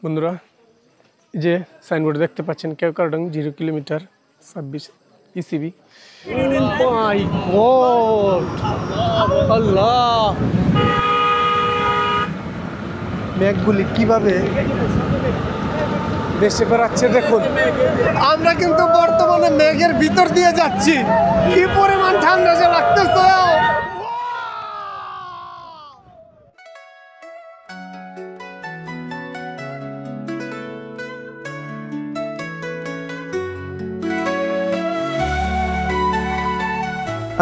বন্ধুরা যে সাইনবোর্ড দেখতে পাচ্ছেন কেওক্রাডং 0 কিলোমিটার 26 ইসিবি। মাই গড, আল্লাহ, মেঘগুলি কিভাবে দেশে বেড়াচ্ছে দেখুন। আমরা কিন্তু বর্তমানে মেঘের ভিতর দিয়ে যাচ্ছি। কি পরিমাণ ঠান্ডা যে লাগতেছে।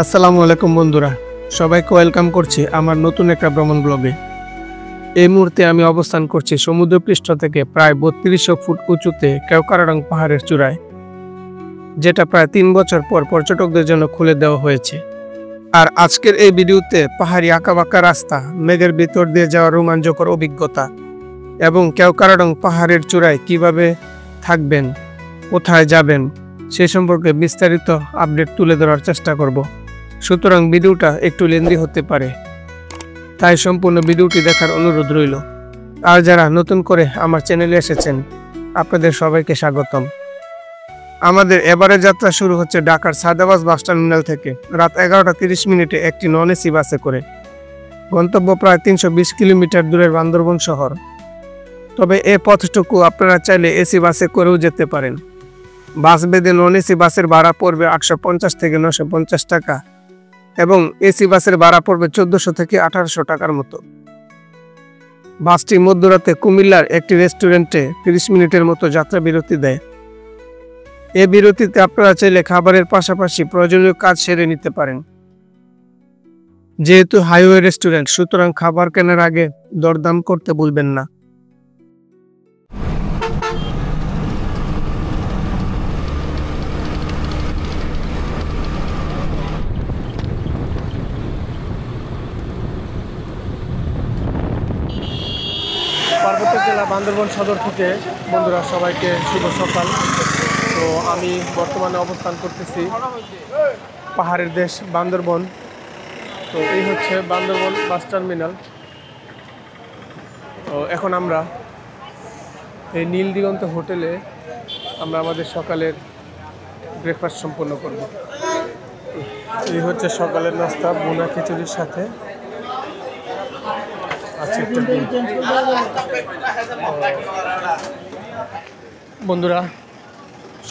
আসসালামু আলাইকুম বন্ধুরা, সবাইকে ওয়েলকাম করছি আমার নতুন একটা ভ্রমণ ব্লগে। এই মুহূর্তে আমি অবস্থান করছি সমুদ্রপৃষ্ঠ থেকে প্রায় 3200 ফুট উঁচুতে কেওক্রাডং পাহাড়ের চূড়ায়, যেটা প্রায় 3 বছর পর পর্যটকদের জন্য খুলে দেওয়া হয়েছে। আর আজকের এই ভিডিওতে পাহাড়ি আঁকাবাঁকা রাস্তা, মেঘের ভিতর দিয়ে যাওয়ার রোমাঞ্চকর অভিজ্ঞতা এবং কেওক্রাডং পাহাড়ের চূড়ায় কিভাবে থাকবেন, কোথায় যাবেন সে সম্পর্কে বিস্তারিত আপডেট তুলে ধরার চেষ্টা করব। সুতরাং ভিডিওটা একটু লেন্দি হতে পারে, তাই সম্পূর্ণ ভিডিওটি দেখার অনুরোধ রইল। আর যারা নতুন করে আমার চ্যানেলে এসেছেন আপনাদের সবাইকে স্বাগতম। আমাদের এবারের যাত্রা শুরু হচ্ছে ঢাকার সাদাবাস বাস টার্মিনাল থেকে রাত 11টা 30 মিনিটে একটি নন এসি বাসে করে। গন্তব্য প্রায় 320 কিলোমিটার দূরের বান্দরবন শহর। তবে এই পথটুকু আপনারা চাইলে এসি বাসে করেও যেতে পারেন। বাস বেঁধে নন এসি বাসের ভাড়া পড়বে 850 থেকে 950 টাকা এবং এসি বাসের ভাড়া পড়বে 1400 থেকে 1800 টাকার মতো। বাসটি মধ্যরাতে কুমিল্লার একটি রেস্টুরেন্টে 30 মিনিটের মতো যাত্রা বিরতি দেয়। এই বিরতিতে আপনারা চাইলে খাবারের পাশাপাশি প্রয়োজনীয় কাজ সেরে নিতে পারেন। যেহেতু হাইওয়ে রেস্টুরেন্ট, সুতরাং খাবার কেনার আগে দরদাম করতে ভুলবেন না। পার্বত্য জেলা বান্দরবন সদর থেকে বন্ধুরা সবাইকে শুভ সকাল। তো আমি বর্তমানে অবস্থান করতেছি পাহাড়ের দেশ বান্দরবন। তো এই হচ্ছে বান্দরবন বাস টার্মিনাল। তো এখন আমরা এই নীল দিগন্ত হোটেলে আমরা আমাদের সকালের ব্রেকফাস্ট সম্পন্ন করব। এই হচ্ছে সকালের নাস্তা, বোনা খিচুড়ির সাথে বন্ধুরা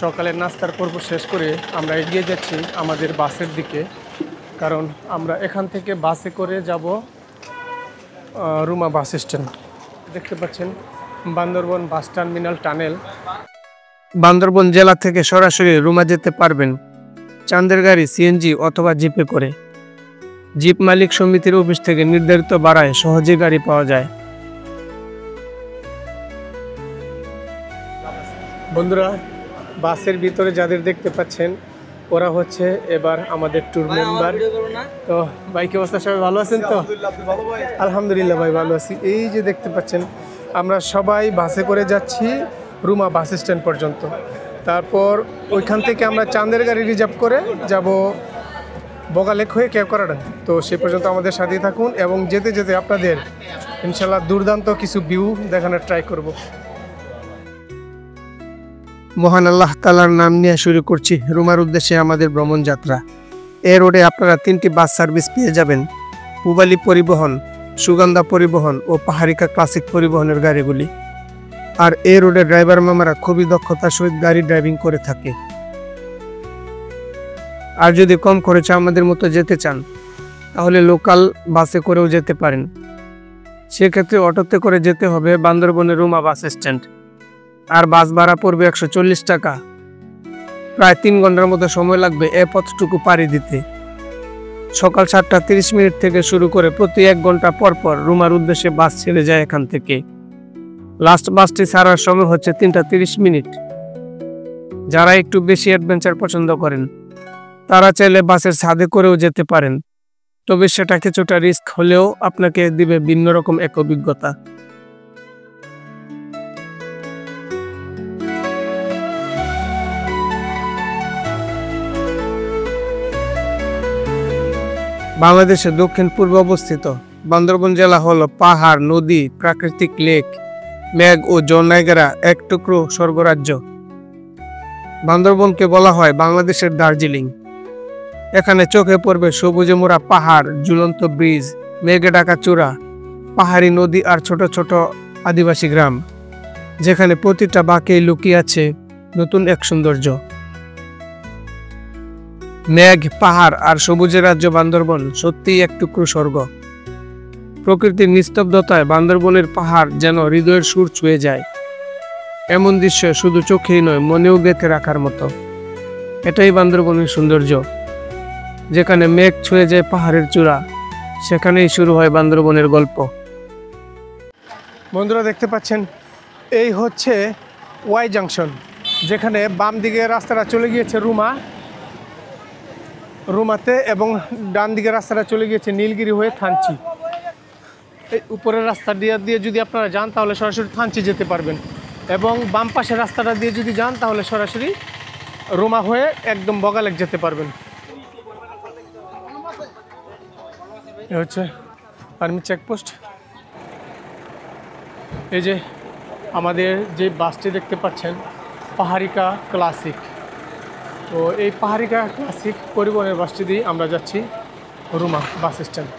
সকালের নাস্তার পর্ব শেষ করে আমরা এগিয়ে যাচ্ছি আমাদের বাসের দিকে, কারণ আমরা এখান থেকে বাসে করে যাব রুমা বাস স্ট্যান্ড। দেখতে পাচ্ছেন Bandarban bus terminal tunnel. Bandarban জেলা থেকে সরাসরি রুমা যেতে পারবেন চাঁদের গাড়ি, সিএনজি অথবা জিপে করে। জিপ মালিক সমিতির অফিস থেকে নির্ধারিত ভাড়ায় সহজে গাড়ি পাওয়া যায়। বন্ধুরা বাসের ভিতরে যাদের দেখতে পাচ্ছেন ওরা হচ্ছে এবার আমাদের ট্যুর মেম্বার। তো ভাই কি অবস্থা, সবাই ভালো আছেন তো? আলহামদুলিল্লাহ ভাই ভালো আছি। এই যে দেখতে পাচ্ছেন আমরা সবাই বাসে করে যাচ্ছি রুমা বাস স্ট্যান্ড পর্যন্ত। তারপর ওইখান থেকে আমরা চাঁদের গাড়ি রিজার্ভ করে যাব বগালেক হয়ে কেওক্রাডং। তো সে পর্যন্ত আমাদের সাথেই থাকুন এবং যেতে যেতে আপনাদের ইনশাল্লাহ দুর্দান্ত কিছু ভিউ দেখানোর ট্রাই করব। মহান আল্লাহ তাআলার নাম নিয়ে শুরু করছি রুমার উদ্দেশ্যে আমাদের ভ্রমণ যাত্রা। এই রোডে আপনারা 3টি বাস সার্ভিস পেয়ে যাবেন: পূবালী পরিবহন, সুগন্ধা পরিবহন ও পাহাড়িকা ক্লাসিক পরিবহনের গাড়িগুলি। আর এই রোডে ড্রাইভার মামারা খুবই দক্ষতার সহিত গাড়ি ড্রাইভিং করে থাকে। আর যদি কম খরচে আমাদের মতো যেতে চান তাহলে লোকাল বাসে করেও যেতে পারেন। সেক্ষেত্রে অটোতে করে যেতে হবে বান্দরবনের রুমা বাস স্ট্যান্ড। আর বাস ভাড়া পড়বে 140 টাকা। প্রায় 3 ঘন্টার মতো সময় লাগবে এ পথটুকু পাড়ি দিতে। সকাল 7টা 30 মিনিট থেকে শুরু করে প্রতি 1 ঘন্টা পর পর রুমার উদ্দেশ্যে বাস ছেড়ে যায় এখান থেকে। লাস্ট বাসটি ছাড়ার সময় হচ্ছে 3টা 30 মিনিট। যারা একটু বেশি অ্যাডভেঞ্চার পছন্দ করেন তারা চাইলে বাসের ছাদে করেও যেতে পারেন, তবে সেটা কিছুটা রিস্ক হলেও আপনাকে দিবে ভিন্ন রকম এক অভিজ্ঞতা। বাংলাদেশের দক্ষিণ পূর্বে অবস্থিত বান্দরবন জেলা হলো পাহাড়, নদী, প্রাকৃতিক লেক মেঘ ও জলনায়গেরা এক টুকরো স্বর্গরাজ্য। বান্দরবনকে বলা হয় বাংলাদেশের দার্জিলিং। এখানে চোখে পড়বে সবুজে মোড়া পাহাড়, ঝুলন্ত ব্রিজ, মেঘে ঢাকা চূড়া, পাহাড়ি নদী আর ছোট ছোট আদিবাসী গ্রাম, যেখানে প্রতিটা বাঁকেই লুকিয়ে আছে নতুন এক সৌন্দর্য। মেঘ, পাহাড় আর সবুজের রাজ্য বান্দরবন সত্যিই এক টুকরো স্বর্গ। প্রকৃতির নিস্তব্ধতায় বান্দরবনের পাহাড় যেন হৃদয়ের সুর ছুঁয়ে যায়। এমন দৃশ্য শুধু চোখেই নয়, মনেও গেঁথে রাখার মতো। এটাই বান্দরবনের সৌন্দর্য। যেখানে মেঘ ছুঁয়ে যায় পাহাড়ের চূড়া, সেখানেই শুরু হয় বান্দরবনের গল্প। বন্ধুরা দেখতে পাচ্ছেন, এই হচ্ছে ওয়াই জাংশন, যেখানে বাম দিকে রাস্তাটা চলে গিয়েছে রুমাতে এবং ডান দিকে রাস্তাটা চলে গিয়েছে নীলগিরি হয়ে থানচি। এই উপরের রাস্তা দিয়ে যদি আপনারা যান তাহলে সরাসরি থানচি যেতে পারবেন, এবং বাম পাশের রাস্তাটা দিয়ে যদি যান তাহলে সরাসরি রুমা হয়ে একদম বগালেক যেতে পারবেন। এ হচ্ছে আর্মি চেকপোস্ট। এই যে আমাদের যে বাসটি দেখতে পাচ্ছেন, পাহাড়িকা ক্লাসিক। তো এই পাহাড়িকা ক্লাসিক পরিবহনের বাসটি দিয়ে আমরা যাচ্ছি রুমা বাস স্ট্যান্ড।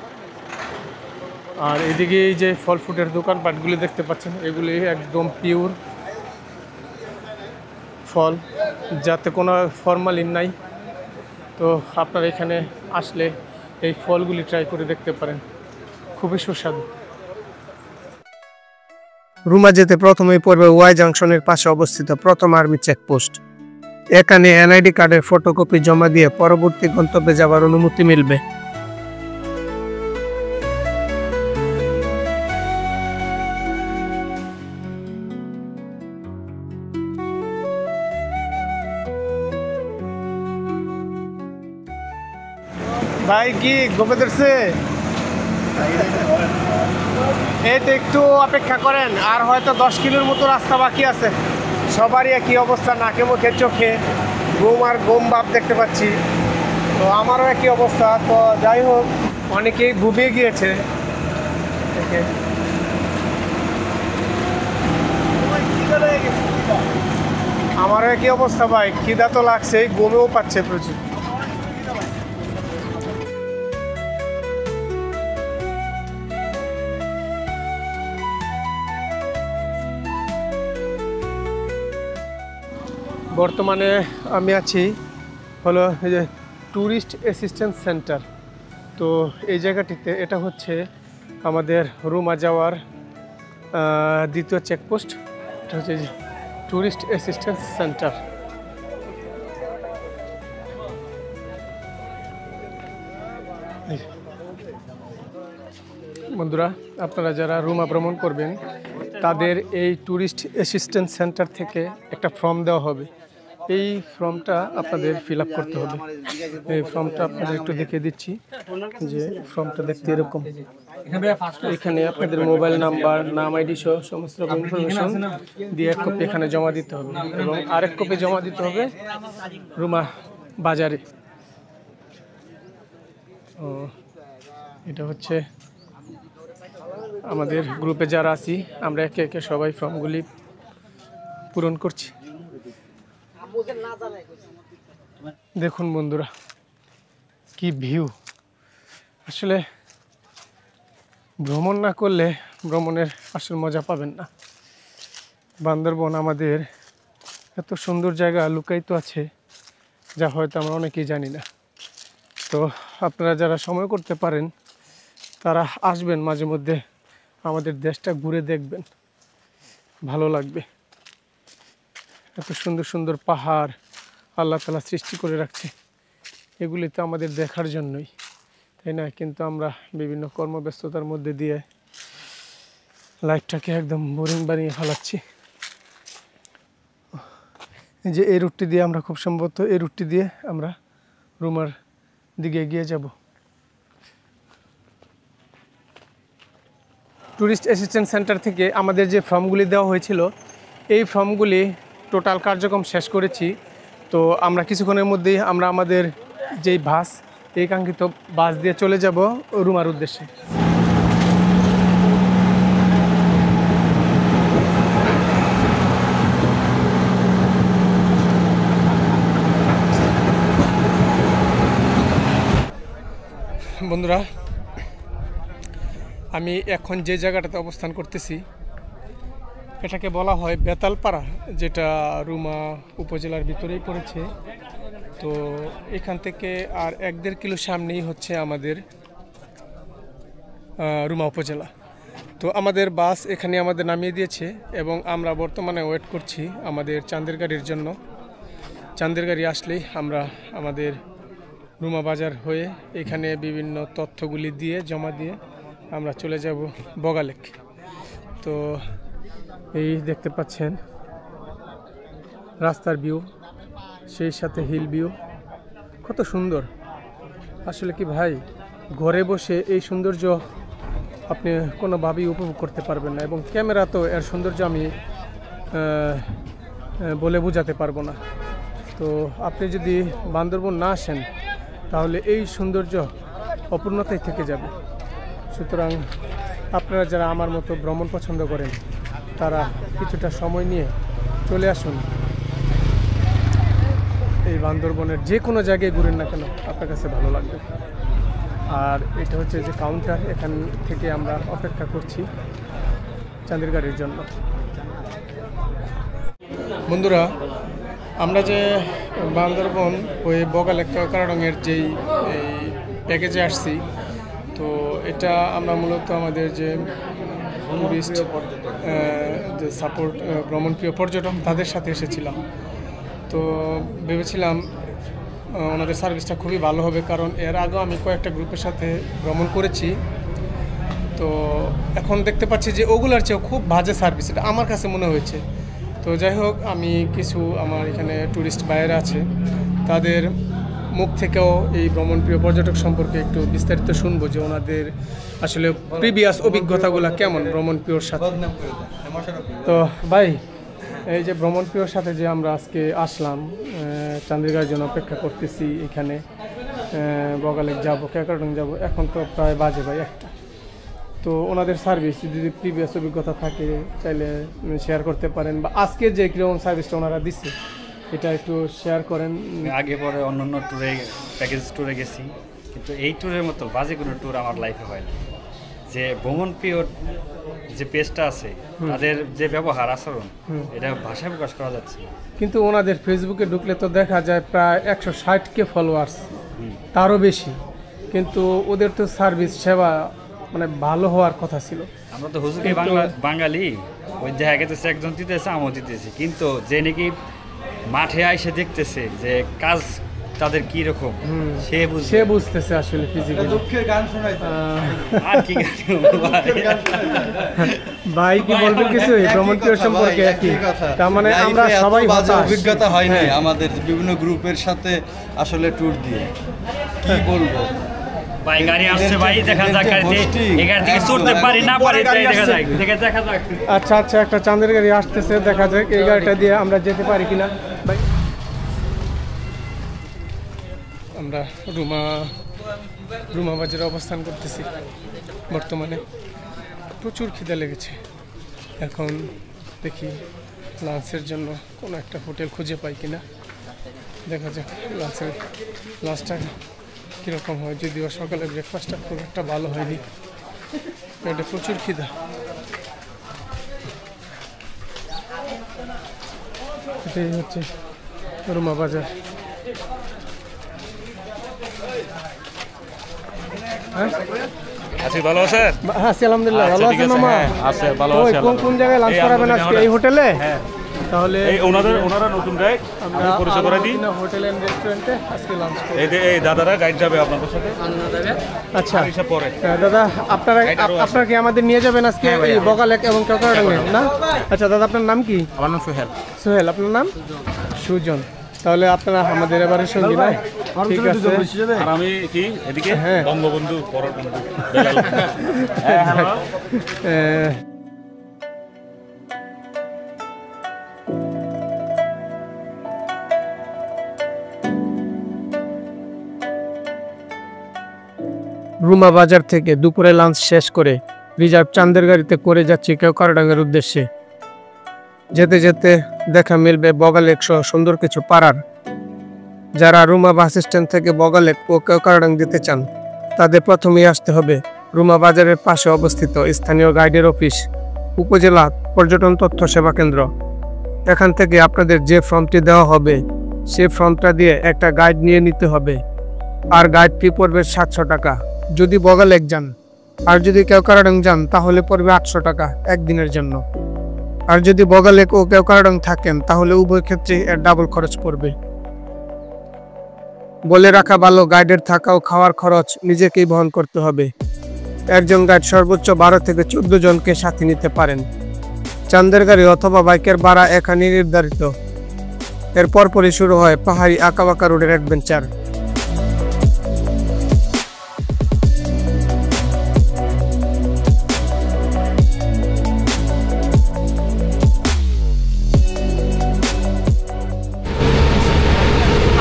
আর এদিকে এই যে ফল ফ্রুটের দোকানপাটগুলি দেখতে পাচ্ছেন, এগুলি একদম পিওর ফল, যাতে কোনো ফরমালিন নাই। তো আপনারা এখানে আসলে এই ফলগুলি ট্রাই করে দেখতে পারেন, খুবই সুস্বাদু। রুমা যেতে প্রথমেই পড়বে ওয়াই জাংশনের পাশে অবস্থিত প্রথম আর্মি চেকপোস্ট। এখানে এনআইডি কার্ডের ফটোকপি জমা দিয়ে পরবর্তী গন্তব্যে যাওয়ার অনুমতি মিলবে। ভাই কি গোপে ধরছে? এই তো একটু অপেক্ষা করেন, আর হয়তো 10 কিলোর মতো রাস্তা বাকি আছে। সবারই একই অবস্থা, নাকে মুখে চোখে ঘুম আর ঘুম ভাব দেখতে পাচ্ছি। তো আমারও একই অবস্থা। তো যাই হোক, অনেকেই ঘুমিয়ে গিয়েছে। আমারও একই অবস্থা ভাই, খিদা তো লাগছে, ঘুমেও পাচ্ছে প্রচুর। বর্তমানে আমি আছি হলো এই যে ট্যুরিস্ট অ্যাসিস্ট্যান্স সেন্টার। তো এই জায়গাটিতে এটা হচ্ছে আমাদের রুমা যাওয়ার দ্বিতীয় চেকপোস্ট। এটা হচ্ছে ট্যুরিস্ট অ্যাসিস্ট্যান্স সেন্টার। বন্ধুরা, আপনারা যারা রুমা ভ্রমণ করবেন তাদের এই ট্যুরিস্ট অ্যাসিস্ট্যান্স সেন্টার থেকে একটা ফর্ম দেওয়া হবে। এই ফর্মটা আপনাদের ফিল আপ করতে হবে। এই ফর্মটা আপনাদের একটু দেখিয়ে দিচ্ছি, যে ফর্মটা দেখতে এরকম। এখানে আপনাদের মোবাইল নাম্বার, নাম, আইডি সহ সমস্ত রকম ইনফরমেশন দিয়ে এক কপি এখানে জমা দিতে হবে, এবং আরেক কপি জমা দিতে হবে রুমা বাজারে। এটা হচ্ছে আমাদের গ্রুপে যারা আছি, আমরা একে একে সবাই ফর্মগুলি পূরণ করছি। দেখুন বন্ধুরা, কি ভিউ! আসলে ভ্রমণ না করলে ভ্রমণের আসল মজা পাবেন না। বান্দরবন আমাদের এত সুন্দর জায়গা লুকায়িত আছে, যা হয়তো আমরা অনেকেই জানি না। তো আপনারা যারা সময় করতে পারেন তারা আসবেন, মাঝে মধ্যে আমাদের দেশটা ঘুরে দেখবেন, ভালো লাগবে। এত সুন্দর সুন্দর পাহাড় আল্লাহ তাআলা সৃষ্টি করে রাখছে, এগুলি তো আমাদের দেখার জন্যই, তাই না? কিন্তু আমরা বিভিন্ন কর্মব্যস্ততার মধ্যে দিয়ে লাইফটাকে একদম বোরিং বানিয়ে ফেলাচ্ছি। যে এই রুটটি দিয়ে আমরা খুব সম্ভবত এই রুটটি দিয়ে আমরা রুমার দিকে এগিয়ে যাব। ট্যুরিস্ট অ্যাসিস্ট্যান্স সেন্টার থেকে আমাদের যে ফর্মগুলি দেওয়া হয়েছিল, এই ফর্মগুলি টোটাল কার্যক্রম শেষ করেছি। তো আমরা কিছুক্ষণের মধ্যেই আমরা আমাদের যেই বাস, এই কাঙ্ক্ষিত বাস দিয়ে চলে যাব রুমার উদ্দেশ্যে। বন্ধুরা, আমি এখন যে জায়গাটাতে অবস্থান করতেছি এটাকে বলা হয় বেতালপাড়া, যেটা রুমা উপজেলার ভিতরেই পড়েছে। তো এখান থেকে আর 1-1.5 কিলো সামনেই হচ্ছে আমাদের রুমা উপজেলা। তো আমাদের বাস এখানে আমাদের নামিয়ে দিয়েছে এবং আমরা বর্তমানে ওয়েট করছি আমাদের চাঁদের গাড়ির জন্য। চাঁদের গাড়ি আসলেই আমরা আমাদের রুমা বাজার হয়ে এখানে বিভিন্ন তথ্যগুলি দিয়ে জমা দিয়ে আমরা চলে যাব বগালেক। তো এই দেখতে পাচ্ছেন রাস্তার ভিউ, সেই সাথে হিল ভিউ, কত সুন্দর। আসলে কি ভাই, ঘরে বসে এই সৌন্দর্য আপনি কোনোভাবেই উপভোগ করতে পারবেন না, এবং ক্যামেরা তো এর সৌন্দর্য আমি বলে বোঝাতে পারবো না। তো আপনি যদি বান্দরবন না আসেন তাহলে এই সৌন্দর্য অপূর্ণতাই থেকে যাবে। সুতরাং আপনারা যারা আমার মতো ভ্রমণ পছন্দ করেন তারা কিছুটা সময় নিয়ে চলে আসুন। এই বান্দরবনের যে কোনো জায়গায় ঘুরেন না কেন আপনার কাছে ভালো লাগবে। আর এটা হচ্ছে যে কাউন্টার, এখান থেকে আমরা অপেক্ষা করছি চাঁদের গাড়ির জন্য। বন্ধুরা, আমরা যে বান্দরবন হয়ে বগালেক কারাড়ংয়ের যেই প্যাকেজে আসছি, তো এটা আমরা মূলত আমাদের যে টুরিস্ট যে সাপোর্ট ভ্রমণপ্রিয় পর্যটক তাদের সাথে এসেছিলাম। তো ভেবেছিলাম ওনাদের সার্ভিসটা খুবই ভালো হবে, কারণ এর আগেও আমি কয়েকটা গ্রুপের সাথে ভ্রমণ করেছি। তো এখন দেখতে পাচ্ছি যে ওগুলার চেয়েও খুব বাজে সার্ভিস, এটা আমার কাছে মনে হয়েছে। তো যাই হোক, আমি কিছু আমার এখানে ট্যুরিস্ট ভাইয়েরা আছে তাদের মুখ থেকেও এই ভ্রমণপ্রিয় পর্যটক সম্পর্কে একটু বিস্তারিত শুনবো যে ওনাদের আসলে প্রিভিয়াস অভিজ্ঞতাগুলো কেমন ভ্রমণপ্রিয়র সাথে। তো ভাই, এই যে ভ্রমণপ্রিয়র সাথে যে আমরা আজকে আসলাম, চান্দিগার জন্য অপেক্ষা করতেছি, এখানে বগালেক যাবো, কারাড়ং যাবো, এখন তো প্রায় বাজে ভাই 1টা। তো ওনাদের সার্ভিস যদি প্রিভিয়াস অভিজ্ঞতা থাকে চাইলে শেয়ার করতে পারেন, বা আজকে যে কীরকম সার্ভিসটা ওনারা দিচ্ছে এটা একটু শেয়ার করেন। আগে পরে অন্যান্য ট্যুরে, প্যাকেজ ট্যুরে গেছি, কিন্তু এই ট্যুরের মতো বাজে কোনো ট্যুর আমার লাইফে হয় না। যে ভ্রমণপ্রিয় যে পেজটা আছে তাদের যে ব্যবহার আচরণ, এটা ভাষায় প্রকাশ করা যাচ্ছে। কিন্তু ওনাদের ফেসবুকে ঢুকলে তো দেখা যায় প্রায় 160K ফলোয়ার্স, তারও বেশি, কিন্তু ওদের তো সার্ভিস সেবা মানে ভালো হওয়ার কথা ছিল। আমরা তো হুজুরি বাঙালি, ওই দেখা গেছে একজন দিতেছে, আমিও দিতেছি, কিন্তু যে নাকি মাঠে আইসে দেখতেছে যে কাজ তাদের কি রকম, সে বুঝতেছে আসলে ফিজিক্যালি। দুঃখের গান শোনাই আর কি ভাই কি বলবেন কিছু ভ্রমণপ্রিয় সম্পর্কে? তার মানে আমরা সবাই বাজে অভিজ্ঞতা হয়নি আমাদের বিভিন্ন গ্রুপের সাথে আসলে ট্যুর দিয়ে, কি বলবো ভাই। গাড়ি আসছে ভাই, দেখা যাক এই গাড়ি থেকে চড়তে পারি না পারি দেখা যাক। আচ্ছা আচ্ছা, একটা চাঁদের গাড়ি আসতেছে, দেখা যাক এই গাড়িটা দিয়ে আমরা যেতে পারি কিনা। ভাই, আমরা রুমা বাজারে অবস্থান করতেছি বর্তমানে। প্রচুর খিদে লেগেছে, এখন দেখি লাঞ্চের জন্য কোনো একটা হোটেল খুঁজে পাই কিনা, দেখা যাক লাঞ্চটা কীরকম হয়। যদিও সকালে ব্রেকফাস্টটা খুব একটা ভালো হয়নি, এটা প্রচুর খিদা। এটাই হচ্ছে রুমা বাজার। আছি, ভালো আছেন? হ্যাঁ আছি, আলহামদুলিল্লাহ। ভালো আছেন মামা? আছে, ভালো ওই আছি। কোন জায়গায় লাঞ্চ করাবেন আজকে? এই হোটেলে? হ্যাঁ। তাহলে এই ওনারা নতুন গাইড, আমি পরিচয় করে দিই। হোটেল এন্ড রেস্টুরেন্টে আজকে লাঞ্চ করব। এই দাদারা গাইড যাবে আপনাদের সাথে। আচ্ছা হিসাব পরে। দাদা, আপনারা কি আমাদের নিয়ে যাবেন আজকে এই বগালেক এবং কারাড়ংয়ে না? আচ্ছা দাদা, আপনার নাম কি? আমার নাম সোহেল। সোহেল, আপনার নাম? সুজন। তাহলে আপনারা আমাদের এবারে সঙ্গী না? ঠিক আছে। আর আমি কি এদিকে বঙ্গবন্ধু পরট বন্ধু। রুমা বাজার থেকে দুপুরে লাঞ্চ শেষ করে রিজার্ভ চাঁদের গাড়িতে করে যাচ্ছি কারাড়ংয়ের উদ্দেশ্যে। যেতে যেতে দেখা মিলবে বগালেক সহ সুন্দর কিছু পাড়ার। যারা রুমা বাস স্ট্যান্ড থেকে বগালেক ও কারাড়ং যেতে চান তাদের প্রথমেই আসতে হবে রুমা বাজারের পাশে অবস্থিত স্থানীয় গাইডের অফিস, উপজেলা পর্যটন তথ্য সেবা কেন্দ্র। এখান থেকে আপনাদের যে ফর্মটি দেওয়া হবে সেই ফর্মটা দিয়ে একটা গাইড নিয়ে নিতে হবে। আর গাইড ফি পড়বে 700 টাকা যদি বগালেক যান, আর যদি কেওক্রাডং যান তাহলে পড়বে 800 টাকা একদিনের জন্য। আর যদি বগালেক ও কেওক্রাডং থাকেন তাহলে উভয় ক্ষেত্রে এর ডাবল খরচ পড়বে। বলে রাখা ভালো, গাইডের থাকা ও খাওয়ার খরচ নিজেকেই বহন করতে হবে। একজন গাইড সর্বোচ্চ 12 থেকে 14 জনকে সাথে নিতে পারেন। চাঁদের গাড়ি অথবা বাইকের ভাড়া এখানে নির্ধারিত। এর পরপরই শুরু হয় পাহাড়ি আঁকাবাঁকা রোডের অ্যাডভেঞ্চার।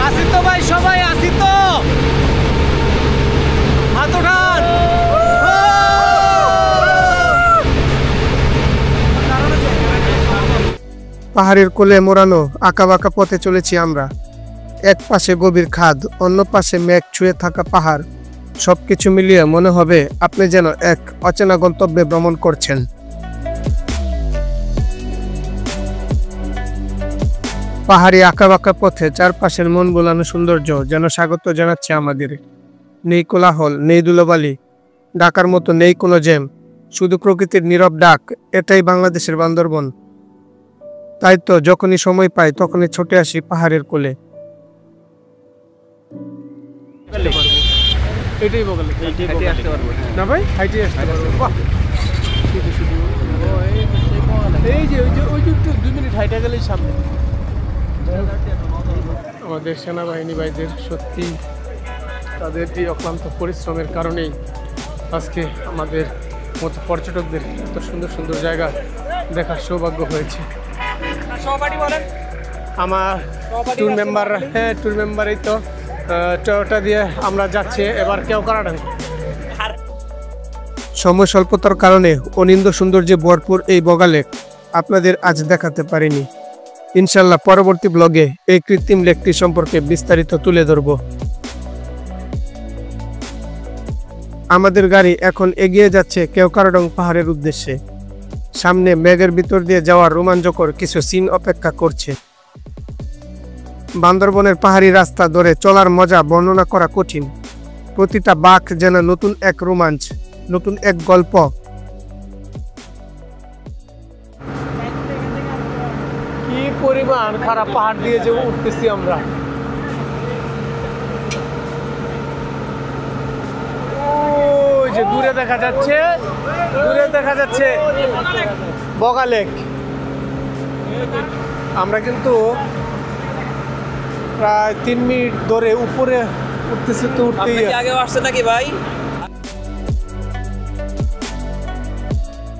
আসি তো ভাই, সবাই আসি তো, হাত উঠান। পাহাড়ের কোলে মোড়ানো আঁকাবাঁকা পথে চলেছি আমরা। এক পাশে গভীর খাদ, অন্য পাশে মেঘ ছুঁয়ে থাকা পাহাড়। সবকিছু মিলিয়ে মনে হবে আপনি যেন এক অচেনা গন্তব্যে ভ্রমণ করছেন। পাহাড়ি আঁকাবাঁকা পথে চারপাশের মন বোলানো সৌন্দর্য যেন স্বাগত জানাচ্ছে আমাদের। নেই কোলাহল, নেই ধুলোবালি, ঢাকার মতো নেই কোনো জ্যাম, শুধু প্রকৃতির নীরব ডাক। এটাই বাংলাদেশের বান্দরবন। তাই তো যখনই সময় পাই তখনই ছুটে আসি পাহাড়ের কোলে। এটাই বগলে, হাইটে আসতে পারবো না ভাই, হাইটে আসতে পারবো। বাহ, এই যে ওই যে একটু 2 মিনিট হাইটে গেলেই সামনে। আমাদের সেনাবাহিনী ভাইদের সত্যি তাদের এই অক্লান্ত পরিশ্রমের কারণেই আজকে আমাদের মতো পর্যটকদের এত সুন্দর সুন্দর জায়গা দেখার সৌভাগ্য হয়েছে। আমার ট্যুর মেম্বার, হ্যাঁ ট্যুর মেম্বারই তো টয়োটা দিয়ে আমরা যাচ্ছি এবার কেওক্রাডং। সময় স্বল্পতার কারণে অনিন্দ সৌন্দর্যে ভরপুর এই বগালেক আপনাদের আজ দেখাতে পারিনি। ইনশাল্লাহ পরবর্তী ব্লগে এই কৃত্রিম লেকটি সম্পর্কে বিস্তারিত তুলে ধরব। আমাদের গাড়ি এখন এগিয়ে যাচ্ছে কেওক্রাডং পাহাড়ের উদ্দেশ্যে। সামনে মেঘের ভিতর দিয়ে যাওয়ার রোমাঞ্চকর কিছু সিন অপেক্ষা করছে। বান্দরবনের পাহাড়ি রাস্তা ধরে চলার মজা বর্ণনা করা কঠিন। প্রতিটা বাঁক যেন নতুন এক রোমাঞ্চ, নতুন এক গল্প। কি পরিমাণ খারাপ পাহাড় দিয়ে যে উঠতেছি আমরা। ওই যে দূরে দেখা যাচ্ছে, দূরে দেখা যাচ্ছে বগালেক। আমরা কিন্তু প্রায় 3 মিনিট ধরে উপরে উঠতেছি, তো উঠতেই আগে আসছে নাকি ভাই?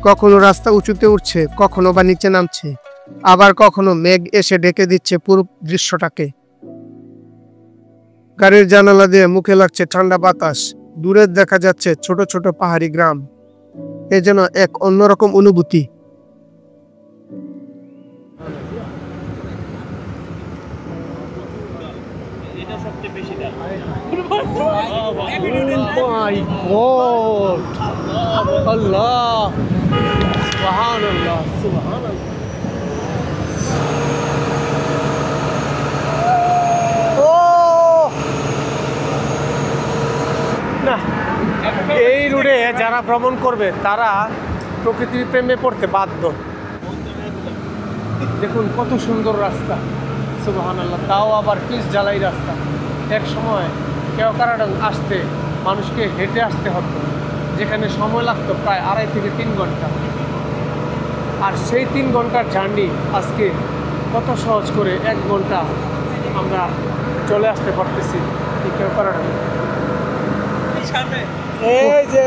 কখনো রাস্তা উঁচুতে উঠছে, কখনো বা নিচে নামছে, আবার কখনো মেঘ এসে ঢেকে দিচ্ছে পুরো দৃশ্যটাকে। গাড়ির জানালা দিয়ে মুখে লাগছে ঠান্ডা বাতাস, দূরে দেখা যাচ্ছে ছোট ছোট পাহাড়ি গ্রাম। এ যেন এক অন্যরকম অনুভূতি। মাই গড, আল্লাহ, সুবহানাল্লাহ, সুবহানাল্লাহ। ও না, এই রোডে যারা ভ্রমণ করবে তারা প্রকৃতির প্রেমে পড়তে বাধ্য। দেখুন কত সুন্দর রাস্তা, সুবহানাল্লাহ, তাও আবার পিচ জ্বালাই রাস্তা। এক সময় কেওক্রাডং আসতে মানুষকে হেঁটে আসতে হতো, যেখানে সময় লাগতো প্রায় 2.5 থেকে 3 ঘন্টা। আর সেই 3 ঘন্টার জার্নি আজকে কত সহজ করে 1 ঘন্টা আমরা চলে আসতে পারতেছি এই কেওক্রাডং। এই যে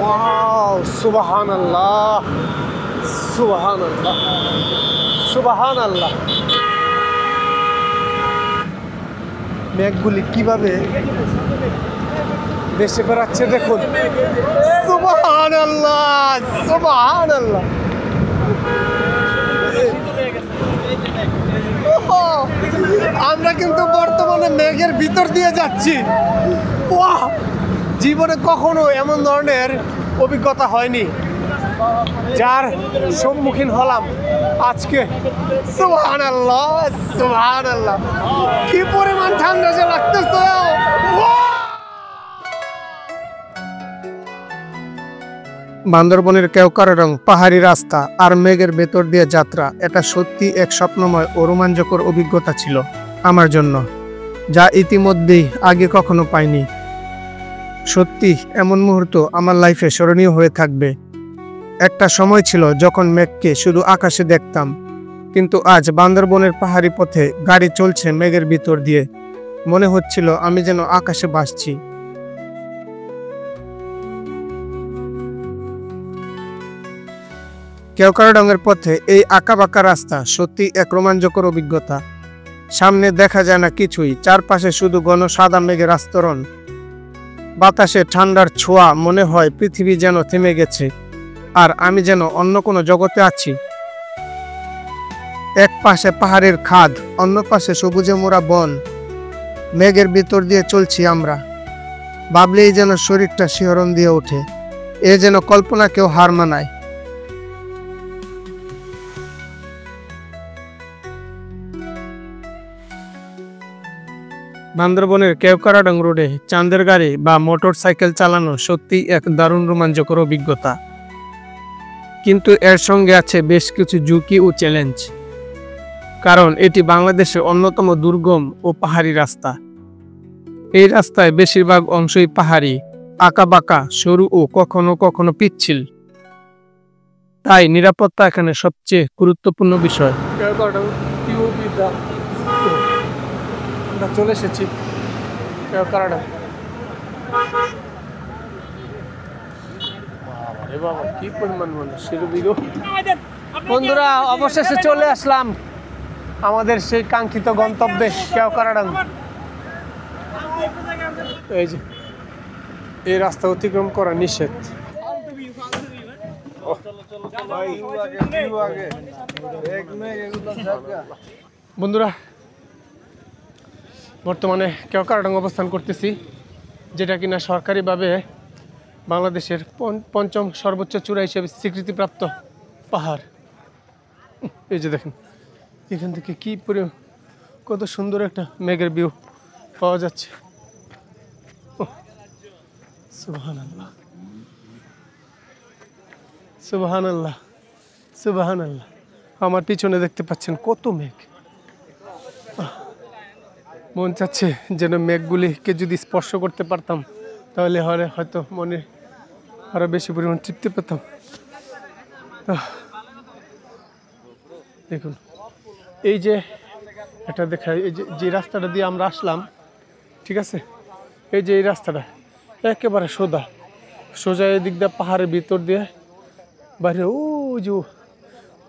ওয়াও, সুবহানাল্লাহ, সুবহানাল্লাহ, সুবহানাল্লাহ। মেঘগুলি কিভাবে দেশে বেড়াচ্ছে দেখুন, সুবহানাল্লাহ, সুবহানাল্লাহ। আমরা কিন্তু বর্তমানে মেঘের ভিতর দিয়ে যাচ্ছি। ওয়াও, জীবনে কখনো এমন ধরনের অভিজ্ঞতা হয়নি যার সম্মুখীন হলাম আজকে। সুবহানাল্লাহ, সুবহানাল্লাহ, কি পরিমাণ ঠান্ডা যে লাগতেছে। বান্দরবনের কেওক্রাডং পাহাড়ি রাস্তা আর মেঘের ভেতর দিয়ে যাত্রা, এটা সত্যি এক স্বপ্নময় ও রোমাঞ্চকর অভিজ্ঞতা ছিল আমার জন্য, যা ইতিমধ্যেই আগে কখনো পাইনি। সত্যি এমন মুহূর্ত আমার লাইফে স্মরণীয় হয়ে থাকবে। একটা সময় ছিল যখন মেঘকে শুধু আকাশে দেখতাম, কিন্তু আজ বান্দরবনের পাহাড়ি পথে গাড়ি চলছে মেঘের ভিতর দিয়ে, মনে হচ্ছিল আমি যেন আকাশে ভাসছি। কেওক্রাডংয়ের পথে এই আঁকাবাঁকা রাস্তা সত্যি এক রোমাঞ্চকর অভিজ্ঞতা। সামনে দেখা যায় না কিছুই, চারপাশে শুধু ঘন সাদা মেঘের আস্তরণ। বাতাসে ঠান্ডার ছোঁয়া, মনে হয় পৃথিবী যেন থেমে গেছে আর আমি যেন অন্য কোনো জগতে আছি। এক পাশে পাহাড়ের খাদ, অন্য পাশে সবুজে মোড়া বন, মেঘের ভিতর দিয়ে চলছি আমরা। ভাবলেই যেন শরীরটা শিহরণ দিয়ে ওঠে, এ যেন কল্পনাকেও হার মানায়। বান্দরবনের কেওক্রাডং রোডে চাঁদের গাড়ি বা মোটর সাইকেল চালানো সত্যি এক দারুণ রোমাঞ্চকর অভিজ্ঞতা, কিন্তু এর সঙ্গে আছে বেশ কিছু ঝুঁকি ও চ্যালেঞ্জ, কারণ এটি বাংলাদেশের অন্যতম দুর্গম ও পাহাড়ি রাস্তা। এই রাস্তায় বেশিরভাগ অংশই পাহাড়ি, আঁকাবাঁকা, সরু ও কখনো কখনো পিচ্ছিল, তাই নিরাপত্তা এখানে সবচেয়ে গুরুত্বপূর্ণ বিষয়। চলে এসেছি কেওক্রাডং। বাবা, কি পরিমাণ মানুষ। বন্ধুরা, অবশেষে চলে আসলাম আমাদের সেই কাঙ্ক্ষিত গন্তব্যে কেওক্রাডং। এই যে এই রাস্তা অতিক্রম করা নিষেধ। বন্ধুরা, বর্তমানে কেওক্রাডং অবস্থান করতেছি, যেটা কিনা সরকারিভাবে বাংলাদেশের পঞ্চম সর্বোচ্চ চূড়া হিসেবে স্বীকৃতিপ্রাপ্ত পাহাড়। এই যে দেখেন, এখান থেকে কি কত সুন্দর একটা মেঘের ভিউ পাওয়া যাচ্ছে। সুবহানাল্লাহ, সুবহানাল্লাহ, সুবহানাল্লাহ। আমার পিছনে দেখতে পাচ্ছেন কত মেঘ। মন চাচ্ছে যেন মেঘগুলিকে যদি স্পর্শ করতে পারতাম, তাহলে হয়তো মনে আরো বেশি পরিমাণ তৃপ্তি পেতাম। দেখুন, এই যে এটা দেখায়, এই যে রাস্তাটা দিয়ে আমরা আসলাম, ঠিক আছে, এই যে এই রাস্তাটা একেবারে সোজা এদিক দিয়ে পাহাড়ের ভিতর দিয়ে বাইরে,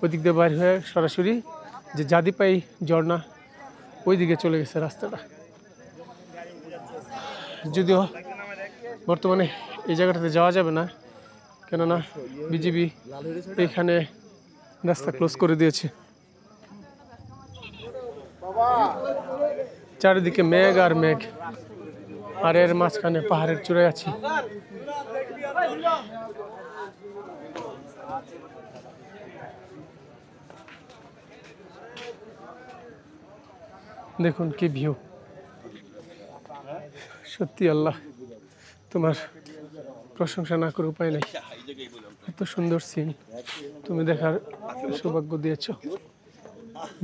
ওই দিক দিয়ে বাইরে হয়ে সরাসরি যে জাদিপাই ঝর্ণা, ওই দিকে চলে গেছে রাস্তাটা। যদিও বর্তমানে এই জায়গাটাতে যাওয়া যাবে না, কেননা বিজিবি এখানে রাস্তা ক্লোজ করে দিয়েছে। চারিদিকে মেঘ আর মেঘ, আর এর মাঝখানে পাহাড়ের চূড়ায় আছি। দেখুন কি ভিউ। সত্যি আল্লাহ, তোমার প্রশংসা না করে উপায় নেই। এত সুন্দর সিন তুমি দেখার সৌভাগ্য দিয়েছ।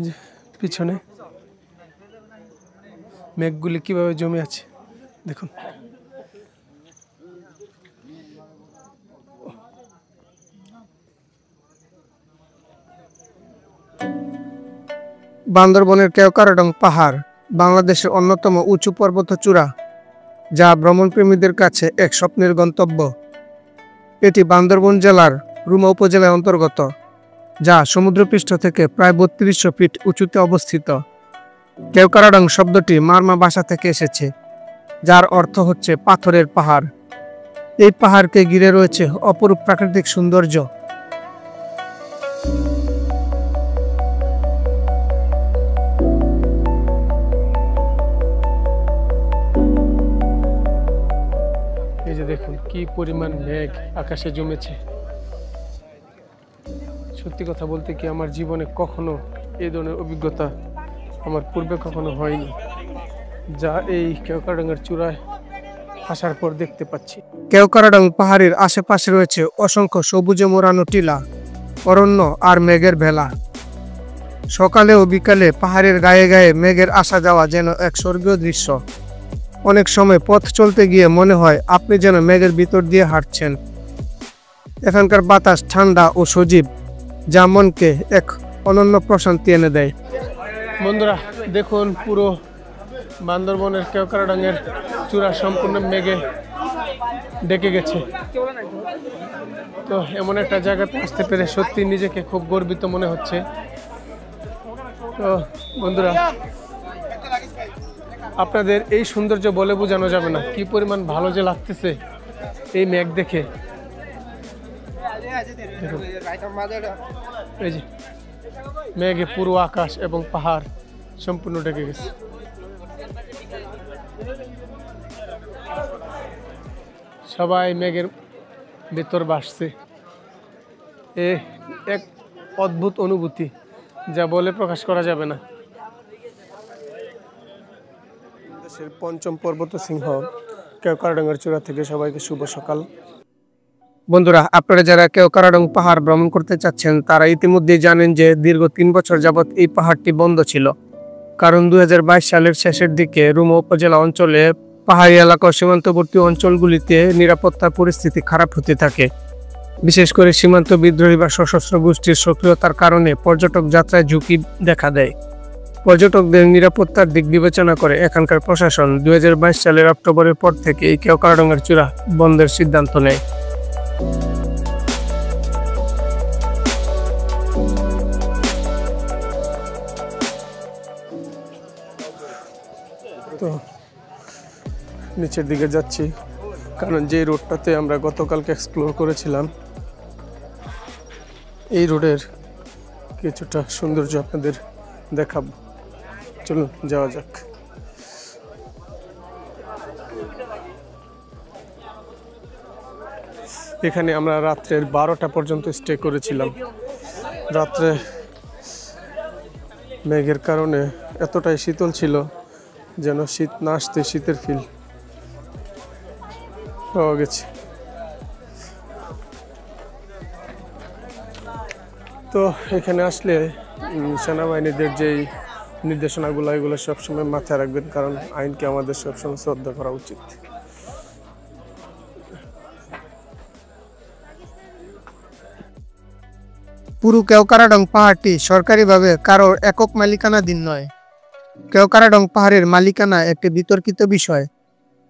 যে পিছনে মেঘগুলি কিভাবে জমে আছে দেখুন। বান্দরবনের কেওক্রাডং পাহাড় বাংলাদেশের অন্যতম উঁচু পর্বত চূড়া, যা ভ্রমণপ্রেমীদের কাছে এক স্বপ্নের গন্তব্য। এটি বান্দরবন জেলার রুমা উপজেলার অন্তর্গত, যা সমুদ্রপৃষ্ঠ থেকে প্রায় ৩২০০ ফিট উঁচুতে অবস্থিত। কেওক্রাডং শব্দটি মারমা ভাষা থেকে এসেছে, যার অর্থ হচ্ছে পাথরের পাহাড়। এই পাহাড়কে ঘিরে রয়েছে অপরূপ প্রাকৃতিক সৌন্দর্য। দেখুন কি পরিমাণ মেঘ আকাশে জমেছে। সত্যি কথা বলতে কি আমার জীবনে কখনো এই ধরনের অভিজ্ঞতা আমার পূর্বে কখনো হয়নি, যা এই কেওক্রাডাঙ্গার চূড়ায় আসার পর দেখতে পাচ্ছি। কেওক্রাডাং পাহাড়ের আশেপাশে রয়েছে অসংখ্য সবুজে মোড়ানো টিলা, অরণ্য আর মেঘের ভেলা। সকালে ও বিকালে পাহাড়ের গায়ে গায়ে মেঘের আসা যাওয়া যেন এক স্বর্গীয় দৃশ্য। অনেক সময় পথ চলতে গিয়ে মনে হয় আপনি যেন মেঘের ভিতর দিয়ে হাঁটছেন। এখানকার বাতাস ঠান্ডা ও সজীব, যা মনকে এক অনন্য প্রশান্তি এনে দেয়। বন্ধুরা দেখুন, পুরো বান্দরবনের কেওক্রাডাঙ্গের চূড়া সম্পূর্ণ মেঘে ডেকে গেছে। তো এমন একটা জায়গাতে আসতে পেরে সত্যি নিজেকে খুব গর্বিত মনে হচ্ছে। তো বন্ধুরা, আপনাদের এই সৌন্দর্য বলে বোঝানো যাবে না, কি পরিমাণ ভালো যে লাগতেছে এই মেঘ দেখে। এই যে মেঘে পুরো আকাশ এবং পাহাড় সম্পূর্ণ ঢেকে গেছে। সবাই মেঘের ভিতর ভাসছে। এক অদ্ভুত অনুভূতি, যা বলে প্রকাশ করা যাবে না। দেশের পঞ্চম পর্বত সিংহ কেওক্রাডাঙ্গার চূড়া থেকে সবাইকে শুভ সকাল। বন্ধুরা, আপনারা যারা কেওক্রাডাং পাহাড় ভ্রমণ করতে চাচ্ছেন তারা ইতিমধ্যেই জানেন যে দীর্ঘ 3 বছর যাবৎ এই পাহাড়টি বন্ধ ছিল, কারণ 2022 সালের শেষের দিকে রুমা উপজেলা অঞ্চলে পাহাড়ি এলাকা ও সীমান্তবর্তী অঞ্চলগুলিতে নিরাপত্তার পরিস্থিতি খারাপ হতে থাকে। বিশেষ করে সীমান্ত বিদ্রোহী বা সশস্ত্র গোষ্ঠীর সক্রিয়তার কারণে পর্যটক যাত্রায় ঝুঁকি দেখা দেয়। পর্যটকদের নিরাপত্তার দিক বিবেচনা করে এখানকার প্রশাসন 2022 সালের অক্টোবরের পর থেকে এই কেওক্রাডাঙ্গার চূড়া বন্ধের সিদ্ধান্ত নেয়। তো নিচের দিকে যাচ্ছি, কারণ যে রোডটাতে আমরা গতকালকে এক্সপ্লোর করেছিলাম, এই রোডের কিছুটা সৌন্দর্য আপনাদের দেখাবো। চলুন যাওয়া যাক। এখানে আমরা রাত্রের 12টা পর্যন্ত স্টে করেছিলাম। রাত্রে মেঘের কারণে এতটাই শীতল ছিল যেন শীত না আসতে শীতের ফিল পাওয়া গেছে। তো এখানে আসলে সেনাবাহিনীদের যেই নির্দেশনাগুলো এগুলো সবসময় মাথায় রাখবেন, কারণ আইনকে আমাদের সবসময় শ্রদ্ধা করা উচিত। পুরো কেওক্রাডাং পাহাড়টি সরকারিভাবে কারোর একক মালিকানাধীন নয়। কেওক্রাডাং পাহাড়ের মালিকানা একটি বিতর্কিত বিষয়,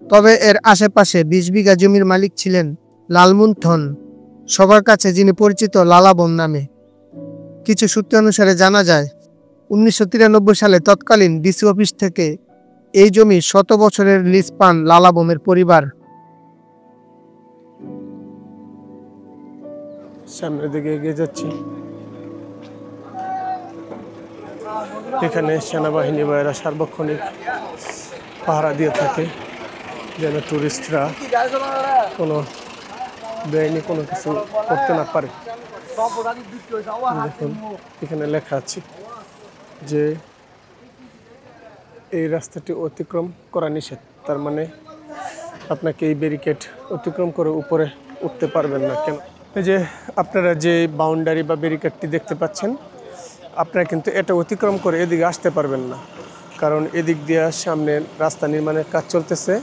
তবে এর আশেপাশে 20 বিঘা জমির মালিক ছিলেন লালমুনথন, সবার কাছে যিনি পরিচিত লালাবন নামে। কিছু সূত্র অনুসারে জানা যায় 1993 সালে তৎকালীন ডিসি অফিস থেকে এই জমি 100 বছরের লিজ পান লালাবমের পরিবার। সামনের দিকে এগিয়ে যাচ্ছি। এখানে সেনাবাহিনী বা এরা সার্বক্ষণিক পাহারা দিয়ে থাকে, যেন টুরিস্টরা কোনো বেআইনি কোনো কিছু করতে না পারে। দেখুন এখানে লেখা আছে যে এই রাস্তাটি অতিক্রম করা নিষেধ, তার মানে আপনাকে এই ব্যারিকেড অতিক্রম করে উপরে উঠতে পারবেন না। কেন? এই যে আপনারা যে বাউন্ডারি বা ব্যারিকেডটি দেখতে পাচ্ছেন, আপনারা কিন্তু এটা অতিক্রম করে এদিকে আসতে পারবেন না, কারণ এদিক দিয়ে সামনে রাস্তা নির্মাণের কাজ চলতেছে।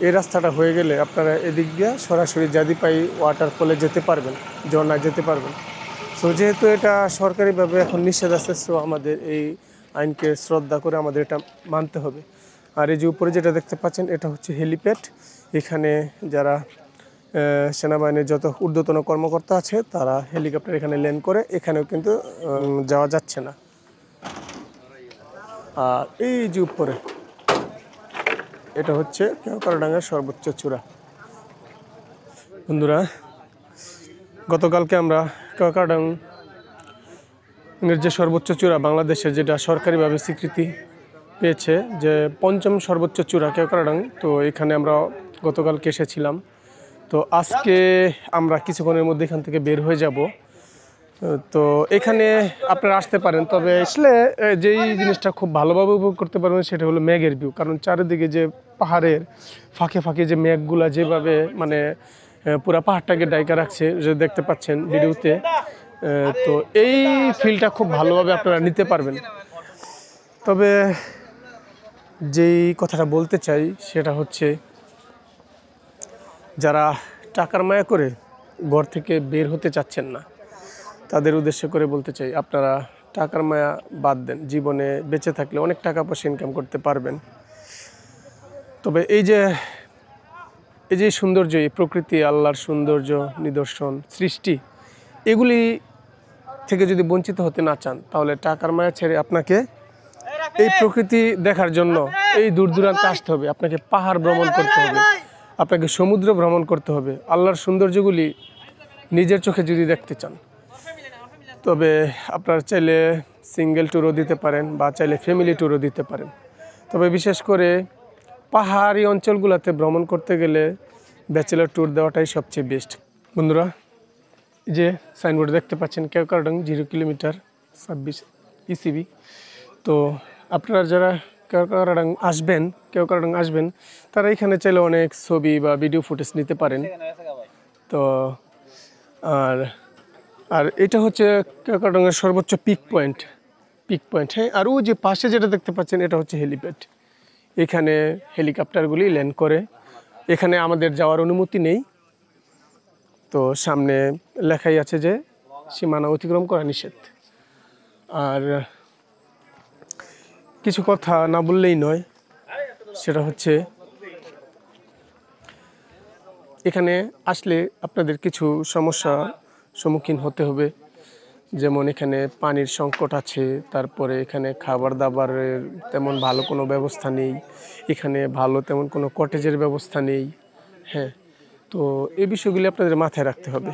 এই রাস্তাটা হয়ে গেলে আপনারা এদিক দিয়ে সরাসরি জাদিপাই ওয়াটারফলে যেতে পারবেন, ঝর্ণায় যেতে পারবেন। সো যেহেতু এটা সরকারিভাবে এখন নিষেধ আছে, সো আমাদের এই আইনকে শ্রদ্ধা করে আমাদের এটা মানতে হবে। আর এই যে উপরে যেটা দেখতে পাচ্ছেন, এটা হচ্ছে হেলিপ্যাড। এখানে যারা সেনাবাহিনীর যত ঊর্ধ্বতন কর্মকর্তা আছে তারা হেলিকপ্টার এখানে ল্যান্ড করে, এখানেও কিন্তু যাওয়া যাচ্ছে না। আর এই যে উপরে এটা হচ্ছে কেওক্রাডাঙ্গার সর্বোচ্চ চূড়া। বন্ধুরা, গতকালকে আমরা কেওক্রাডাং এর যে সর্বোচ্চ চূড়া বাংলাদেশের, যেটা সরকারিভাবে স্বীকৃতি পেয়েছে যে 5ম সর্বোচ্চ চূড়া কেওক্রাডাং, তো এখানে আমরা গতকালকে এসেছিলাম। তো আজকে আমরা কিছুক্ষণের মধ্যে এখান থেকে বের হয়ে যাব। তো এখানে আপনারা আসতে পারেন, তবে আসলে যেই জিনিসটা খুব ভালোভাবে উপভোগ করতে পারবেন সেটা হলো মেঘের ভিউ। কারণ চারিদিকে যে পাহাড়ের ফাঁকে ফাঁকে যে মেঘগুলা যেভাবে মানে পুরা পাহাড়টাকে ডাইকা রাখছে, যে দেখতে পাচ্ছেন ভিডিওতে, তো এই ফিলটা খুব ভালোভাবে আপনারা নিতে পারবেন। তবে যেই কথাটা বলতে চাই সেটা হচ্ছে, যারা টাকার মায়া করে ঘর থেকে বের হতে চাচ্ছেন না, তাদের উদ্দেশ্য করে বলতে চাই, আপনারা টাকার মায়া বাদ দেন। জীবনে বেঁচে থাকলে অনেক টাকা পয়সা ইনকাম করতে পারবেন। তবে এই যে সৌন্দর্য, এই প্রকৃতি, আল্লাহর সৌন্দর্য, নিদর্শন, সৃষ্টি, এগুলি থেকে যদি বঞ্চিত হতে না চান, তাহলে টাকার মায়া ছেড়ে আপনাকে এই প্রকৃতি দেখার জন্য এই দূর দূরান্তে আসতে হবে। আপনাকে পাহাড় ভ্রমণ করতে হবে, আপনাকে সমুদ্র ভ্রমণ করতে হবে, আল্লাহর সৌন্দর্যগুলি নিজের চোখে যদি দেখতে চান। তবে আপনারা চাইলে সিঙ্গেল ট্যুরও দিতে পারেন বা চাইলে ফ্যামিলি ট্যুরও দিতে পারেন। তবে বিশেষ করে পাহাড়ি অঞ্চলগুলোতে ভ্রমণ করতে গেলে ব্যাচেলর ট্যুর দেওয়াটাই সবচেয়ে বেস্ট। বন্ধুরা, যে সাইনবোর্ড দেখতে পাচ্ছেন কেওক্রাডং 0 কিলোমিটার 26 ইসিবি। তো আপনারা যারা কেওক্রাডং আসবেন তারা এখানে চাইলে অনেক ছবি বা ভিডিও ফুটেজ নিতে পারেন। তো আর এটা হচ্ছে কেওক্রাডংয়ের সর্বোচ্চ পিক পয়েন্ট। হ্যাঁ, আর ওই যে পাশে যেটা দেখতে পাচ্ছেন এটা হচ্ছে হেলিপ্যাড। এখানে হেলিকপ্টারগুলি ল্যান্ড করে। এখানে আমাদের যাওয়ার অনুমতি নেই। তো সামনে লেখাই আছে যে সীমানা অতিক্রম করা নিষেধ। আর কিছু কথা না বললেই নয়, সেটা হচ্ছে এখানে আসলে আপনাদের কিছু সমস্যা সম্মুখীন হতে হবে। যেমন এখানে পানির সংকট আছে, তারপরে এখানে খাবার দাবারের তেমন ভালো কোনো ব্যবস্থা নেই, এখানে ভালো তেমন কোনো কটেজের ব্যবস্থা নেই। হ্যাঁ, তো এই বিষয়গুলি আপনাদের মাথায় রাখতে হবে।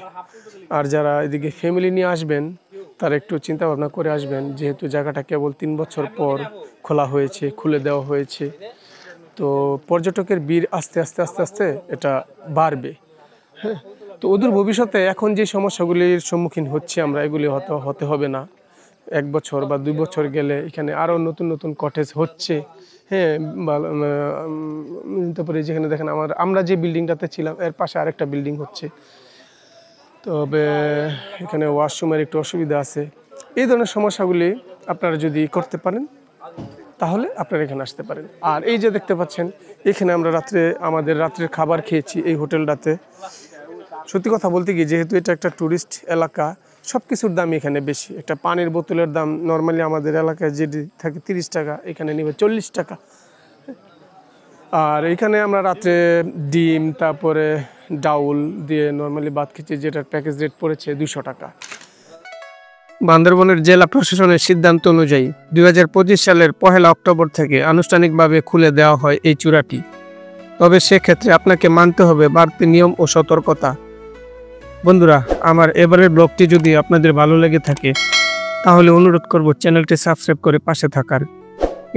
আর যারা এদিকে ফ্যামিলি নিয়ে আসবেন তারা একটু চিন্তা ভাবনা করে আসবেন, যেহেতু জায়গাটা কেবল 3 বছর পর খুলে দেওয়া হয়েছে। তো পর্যটকের ভিড় আস্তে আস্তে এটা বাড়বে। হ্যাঁ, তো অদূর ভবিষ্যতে এখন যে সমস্যাগুলির সম্মুখীন হচ্ছে আমরা, এগুলি হতে হবে না। 1 বছর বা 2 বছর গেলে এখানে আরও নতুন কটেজ হচ্ছে। হ্যাঁ, তারপরে যেখানে দেখেন আমরা যে বিল্ডিংটাতে ছিলাম এর পাশে আরেকটা বিল্ডিং হচ্ছে। তবে এখানে ওয়াশরুমের একটু অসুবিধা আছে। এই ধরনের সমস্যাগুলি আপনারা যদি করতে পারেন তাহলে আপনারা এখানে আসতে পারেন। আর এই যে দেখতে পাচ্ছেন, এখানে আমরা আমাদের রাত্রের খাবার খেয়েছি এই হোটেলটাতে। সত্যি কথা বলতে কি, যেহেতু এটা একটা ট্যুরিস্ট এলাকা, সব কিছুর দাম এখানে বেশি। একটা পানির বোতলের দাম নর্মালি আমাদের এলাকায় যেটি থাকে 30 টাকা, এখানে নেবে 40 টাকা। আর এখানে আমরা রাত্রে ডিম তারপরে ডাউল দিয়ে নর্মালি ভাত খেয়েছি, যেটার প্যাকেজ রেট পড়েছে 200 টাকা। বান্দরবনের জেলা প্রশাসনের সিদ্ধান্ত অনুযায়ী 2025 সালের 1 অক্টোবর থেকে আনুষ্ঠানিকভাবে খুলে দেওয়া হয় এই চূড়াটি। তবে সেক্ষেত্রে আপনাকে মানতে হবে বাড়তি নিয়ম ও সতর্কতা। বন্ধুরা, আমার এবারের ব্লগটি যদি আপনাদের ভালো লেগে থাকে তাহলে অনুরোধ করব চ্যানেলটি সাবস্ক্রাইব করে পাশে থাকার।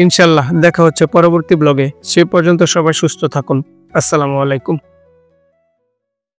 ইনশাল্লাহ দেখা হচ্ছে পরবর্তী ব্লগে। সে পর্যন্ত সবাই সুস্থ থাকুন। আসসালামু আলাইকুম।